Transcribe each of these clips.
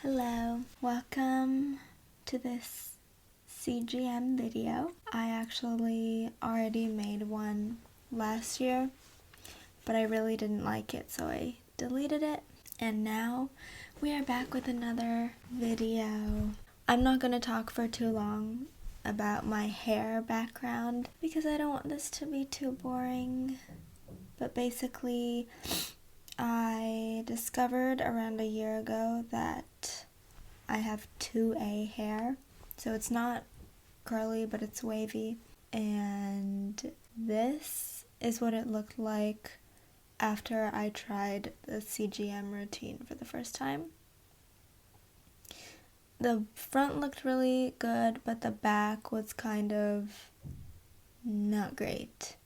Hello, welcome to this CGM video. I actually already made one last year, but I really didn't like it, so I deleted it. And now we are back with another video. I'm not going to talk for too long about my hair background because I don't want this to be too boring. But basically, I discovered around a year ago that I have 2A hair. So it's not curly, but it's wavy. And this is what it looked like after I tried the CGM routine for the first time. The front looked really good, but the back was kind of not great.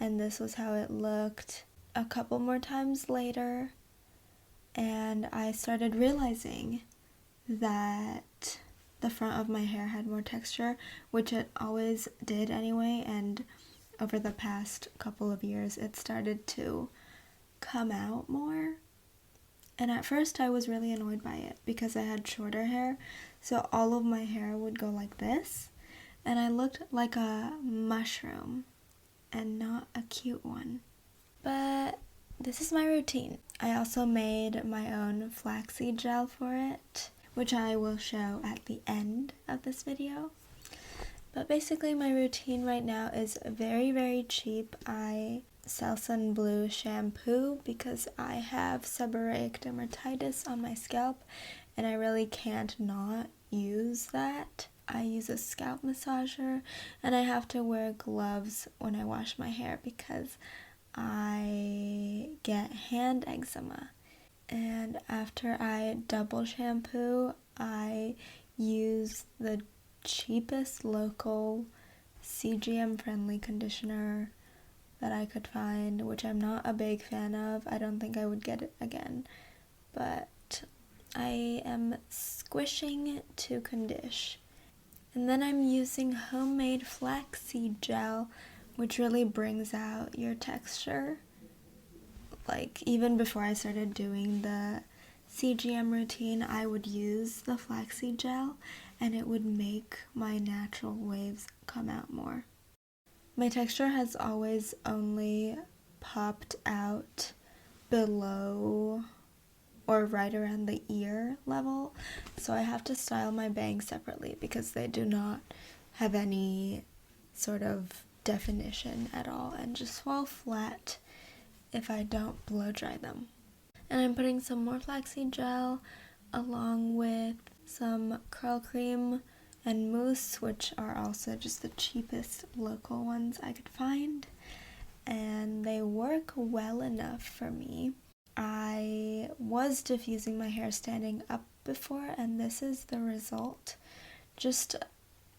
And this was how it looked a couple more times later, and I started realizing that the front of my hair had more texture, which it always did anyway, and over the past couple of years it started to come out more. And at first I was really annoyed by it because I had shorter hair, so all of my hair would go like this, and I looked like a mushroom and not a cute one. But this is my routine. I also made my own flaxseed gel for it, which I will show at the end of this video. But basically my routine right now is very cheap. I sell some blue shampoo because I have seborrheic dermatitis on my scalp and I really can't not use that. I use a scalp massager and I have to wear gloves when I wash my hair because I get hand eczema. And after I double shampoo, I use the cheapest local CGM friendly conditioner that I could find, which I'm not a big fan of. I don't think I would get it again, but I am squishing to condition. And then I'm using homemade flaxseed gel, which really brings out your texture. Like, even before I started doing the CGM routine, I would use the flaxseed gel and it would make my natural waves come out more. My texture has always only popped out below or right around the ear level, so I have to style my bangs separately because they do not have any sort of definition at all and just fall flat if I don't blow dry them. And I'm putting some more flaxseed gel along with some curl cream and mousse, which are also just the cheapest local ones I could find, and they work well enough for me. I was diffusing my hair standing up before, and this is the result. Just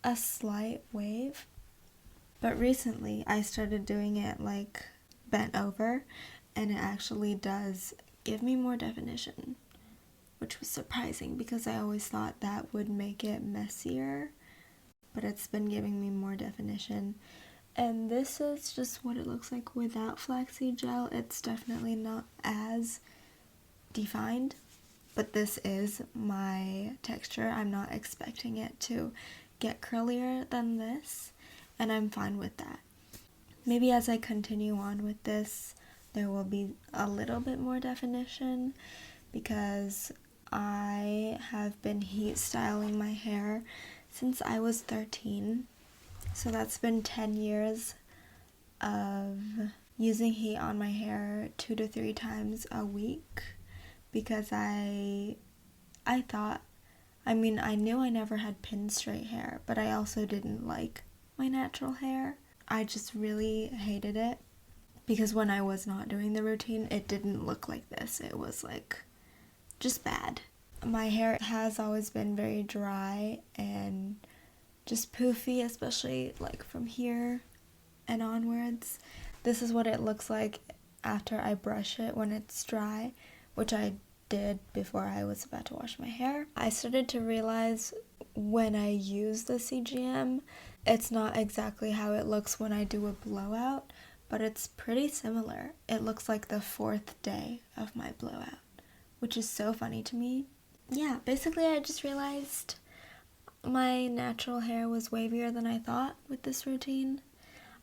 a slight wave. But recently I started doing it like bent over, and it actually does give me more definition, which was surprising because I always thought that would make it messier, but it's been giving me more definition. And this is just what it looks like without flaxseed gel. It's definitely not as defined, but this is my texture. I'm not expecting it to get curlier than this, and I'm fine with that. Maybe as I continue on with this, there will be a little bit more definition because I have been heat styling my hair since I was 13. So that's been 10 years of using heat on my hair 2 to 3 times a week because I knew I never had pin straight hair, but I also didn't like my natural hair. I just really hated it because when I was not doing the routine, it didn't look like this. It was like just bad. My hair has always been very dry and just poofy, especially like from here and onwards. This is what it looks like after I brush it when it's dry, which I did before I was about to wash my hair. I started to realize when I use the CGM, it's not exactly how it looks when I do a blowout, but it's pretty similar. It looks like the 4th day of my blowout, which is so funny to me yeah, basically I just realized my natural hair was wavier than I thought with this routine.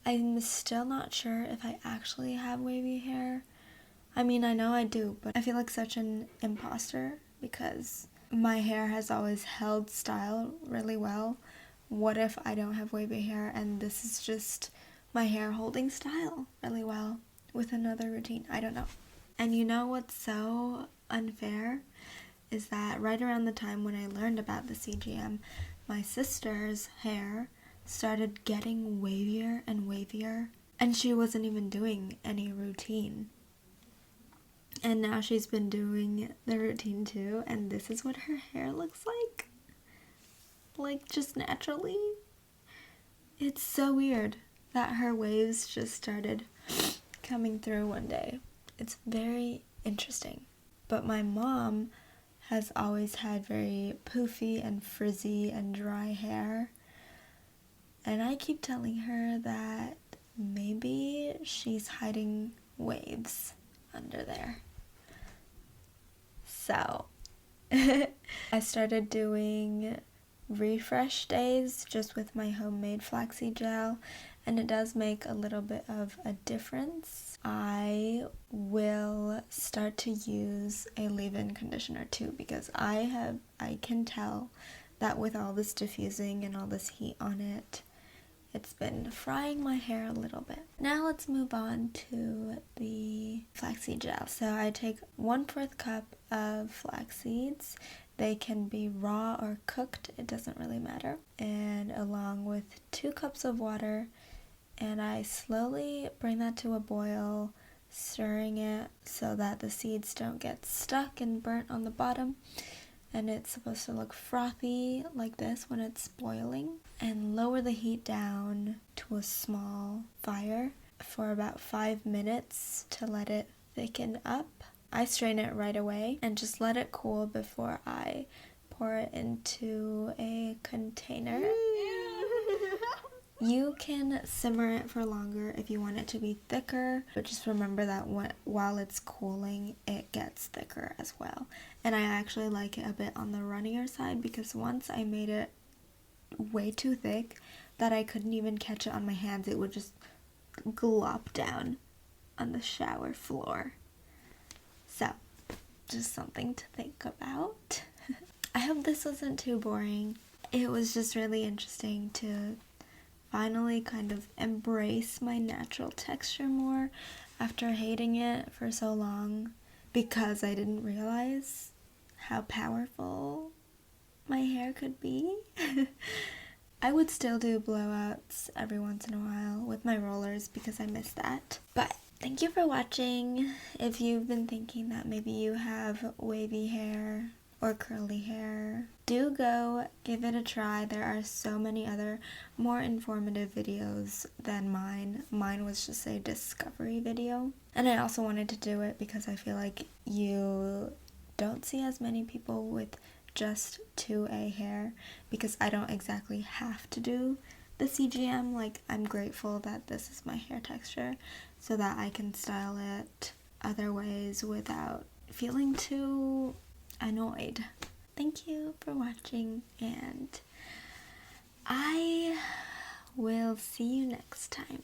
I'm still not sure if I actually have wavy hair. I mean, I know I do, but I feel like such an imposter because my hair has always held style really well. What if I don't have wavy hair and this is just my hair holding style really well with another routine? I don't know. And you know what's so unfair is that right around the time when I learned about the CGM, my sister's hair started getting wavier and wavier, and she wasn't even doing any routine. And now she's been doing the routine too, and this is what her hair looks like. Like, just naturally. It's so weird that her waves just started coming through one day. It's very interesting. But my mom has always had very poofy and frizzy and dry hair. And I keep telling her that maybe she's hiding waves under there. So, I started doing refresh days just with my homemade flaxseed gel, and it does make a little bit of a difference. I will start to use a leave-in conditioner too, because I can tell that with all this diffusing and all this heat on it, it's been frying my hair a little bit. Now let's move on to the flaxseed gel. So I take 1/4 cup of flax seeds. They can be raw or cooked, it doesn't really matter. And along with 2 cups of water, and I slowly bring that to a boil, stirring it so that the seeds don't get stuck and burnt on the bottom. And it's supposed to look frothy like this when it's boiling. And lower the heat down to a small fire for about 5 minutes to let it thicken up. I strain it right away and just let it cool before I pour it into a container. You can simmer it for longer if you want it to be thicker, but just remember that while it's cooling, it gets thicker as well. And I actually like it a bit on the runnier side because once I made it way too thick that I couldn't even catch it on my hands. It would just glop down on the shower floor. So, just something to think about. I hope this wasn't too boring. It was just really interesting to finally kind of embrace my natural texture more after hating it for so long because I didn't realize how powerful my hair could be. I would still do blowouts every once in a while with my rollers because I miss that. But thank you for watching. If you've been thinking that maybe you have wavy hair or curly hair, do go give it a try. There are so many other more informative videos than mine. Mine was just a discovery video. And I also wanted to do it because I feel like you don't see as many people with just 2A hair because I don't exactly have to do the CGM. Like, I'm grateful that this is my hair texture so that I can style it other ways without feeling too annoyed. Thank you for watching, and I will see you next time.